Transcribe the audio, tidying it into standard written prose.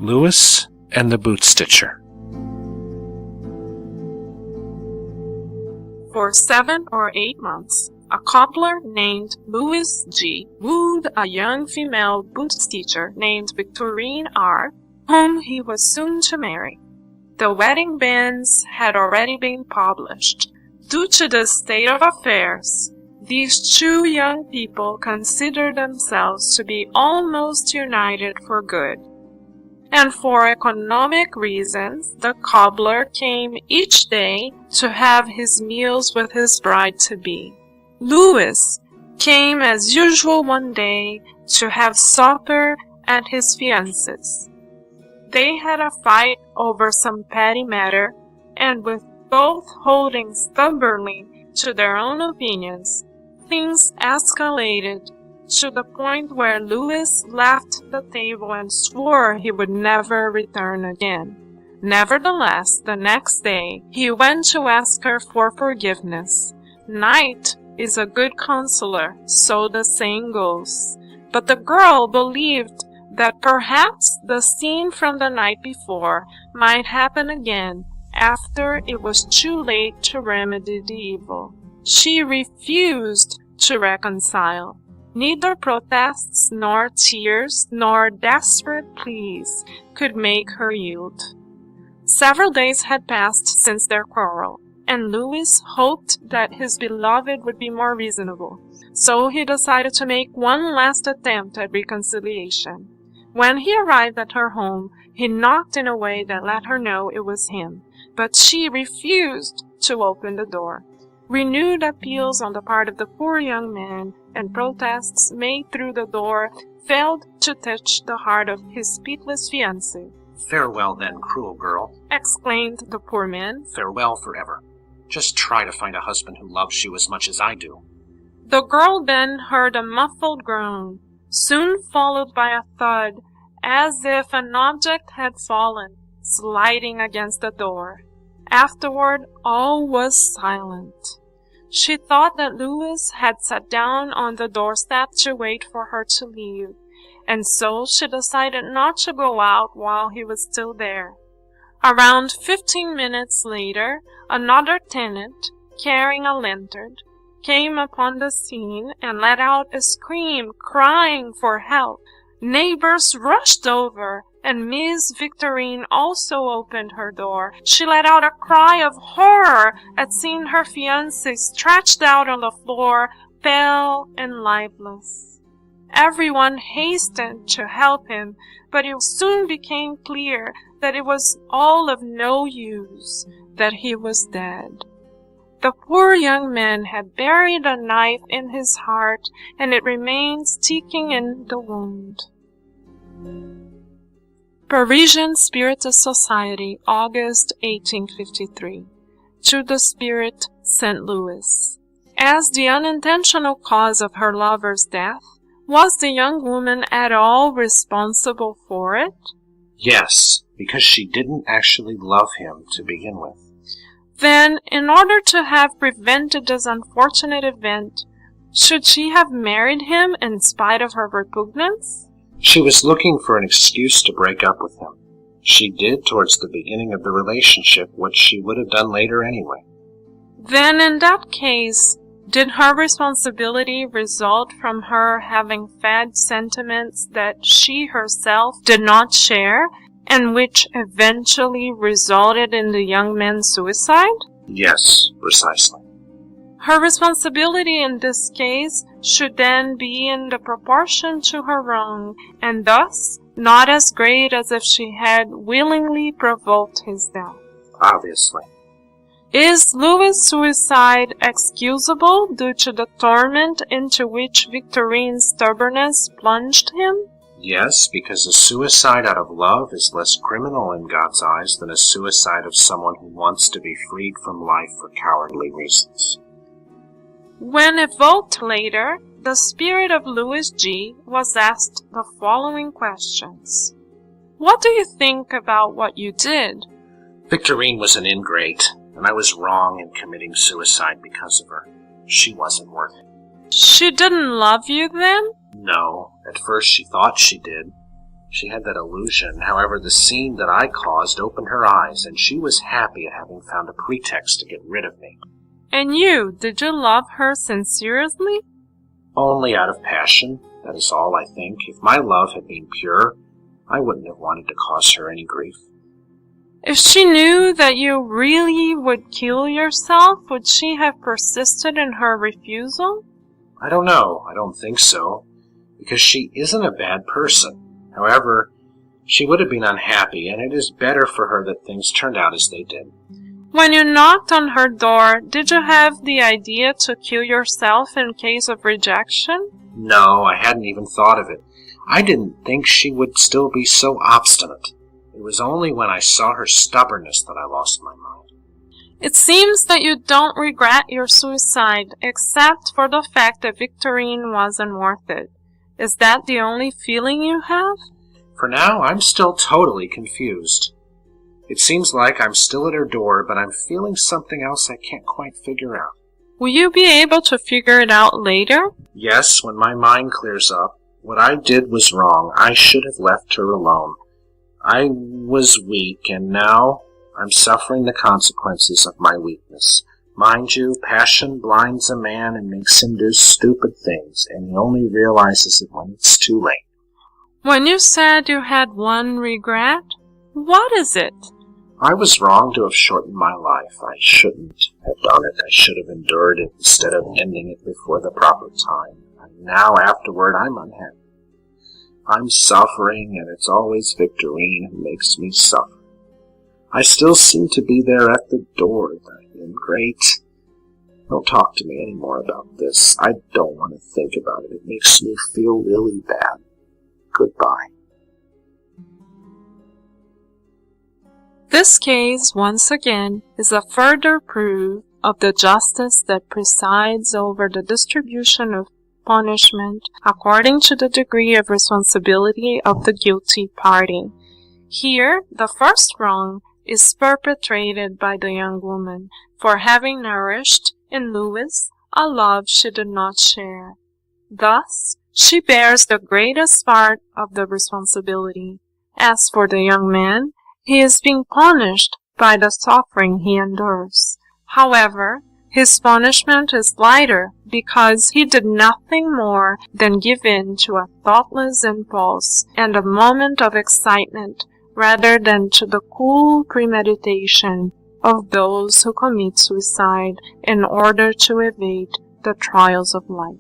Louis and the Boot Stitcher. For 7 or 8 months, a cobbler named Louis G. wooed a young female boot stitcher named Victorine R., whom he was soon to marry. The wedding banns had already been published. Due to the state of affairs, these two young people considered themselves to be almost united for good. And for economic reasons, the cobbler came each day to have his meals with his bride-to-be. Louis came as usual one day to have supper at his fiancé's. They had a fight over some petty matter, and with both holding stubbornly to their own opinions, things escalated to the point where Louis left the table and swore he would never return again. Nevertheless, the next day, he went to ask her for forgiveness. Night is a good consoler, so the saying goes. But the girl believed that perhaps the scene from the night before might happen again after it was too late to remedy the evil. She refused to reconcile. Neither protests nor tears nor desperate pleas could make her yield. Several days had passed since their quarrel, and Louis hoped that his beloved would be more reasonable, so he decided to make one last attempt at reconciliation. When he arrived at her home, he knocked in a way that let her know it was him, but she refused to open the door. Renewed appeals on the part of the poor young man and protests made through the door failed to touch the heart of his speechless fiancée. "Farewell, then, cruel girl," exclaimed the poor man. "Farewell forever. Just try to find a husband who loves you as much as I do." The girl then heard a muffled groan, soon followed by a thud, as if an object had fallen, sliding against the door. Afterward, all was silent. She thought that Louis had sat down on the doorstep to wait for her to leave, and so she decided not to go out while he was still there. Around 15 minutes later, another tenant, carrying a lantern, came upon the scene and let out a scream, crying for help. Neighbors rushed over, and Miss Victorine also opened her door. She let out a cry of horror at seeing her fiancé stretched out on the floor, pale and lifeless. Everyone hastened to help him, but it soon became clear that it was all of no use, that he was dead. The poor young man had buried a knife in his heart, and it remained sticking in the wound. Parisian Spiritist Society, August 1853. To the Spirit, St. Louis. As the unintentional cause of her lover's death, was the young woman at all responsible for it? Yes, because she didn't actually love him to begin with. Then, in order to have prevented this unfortunate event, should she have married him in spite of her repugnance? She was looking for an excuse to break up with him. She did towards the beginning of the relationship what she would have done later anyway. Then in that case, did her responsibility result from her having fed sentiments that she herself did not share, and which eventually resulted in the young man's suicide? Yes, precisely. Her responsibility in this case should then be in the proportion to her wrong, and thus not as great as if she had willingly provoked his death. Obviously. Is Louis' suicide excusable due to the torment into which Victorine's stubbornness plunged him? Yes, because a suicide out of love is less criminal in God's eyes than a suicide of someone who wants to be freed from life for cowardly reasons. When evoked later, the spirit of Louis G. was asked the following questions. What do you think about what you did? Victorine was an ingrate, and I was wrong in committing suicide because of her. She wasn't worth it. She didn't love you then? No, at first she thought she did. She had that illusion. However, the scene that I caused opened her eyes, and she was happy at having found a pretext to get rid of me. And you, did you love her sincerely? Only out of passion. That is all, I think. If my love had been pure, I wouldn't have wanted to cause her any grief. If she knew that you really would kill yourself, would she have persisted in her refusal? I don't know. I don't think so, because she isn't a bad person. However, she would have been unhappy, and it is better for her that things turned out as they did. When you knocked on her door, did you have the idea to kill yourself in case of rejection? No, I hadn't even thought of it. I didn't think she would still be so obstinate. It was only when I saw her stubbornness that I lost my mind. It seems that you don't regret your suicide, except for the fact that Victorine wasn't worth it. Is that the only feeling you have? For now, I'm still totally confused. It seems like I'm still at her door, but I'm feeling something else I can't quite figure out. Will you be able to figure it out later? Yes, when my mind clears up. What I did was wrong. I should have left her alone. I was weak, and now I'm suffering the consequences of my weakness. Mind you, passion blinds a man and makes him do stupid things, and he only realizes it when it's too late. When you said you had one regret, what is it? I was wrong to have shortened my life. I shouldn't have done it. I should have endured it instead of ending it before the proper time. And now, afterward, I'm unhappy. I'm suffering, and it's always Victorine who makes me suffer. I still seem to be there at the door. I'm great. Don't talk to me any more about this. I don't want to think about it. It makes me feel really bad. Goodbye. This case, once again, is a further proof of the justice that presides over the distribution of punishment according to the degree of responsibility of the guilty party. Here, the first wrong is perpetrated by the young woman for having nourished in Louis a love she did not share. Thus, she bears the greatest part of the responsibility. As for the young man, he is being punished by the suffering he endures. However, his punishment is lighter because he did nothing more than give in to a thoughtless impulse and a moment of excitement rather than to the cool premeditation of those who commit suicide in order to evade the trials of life.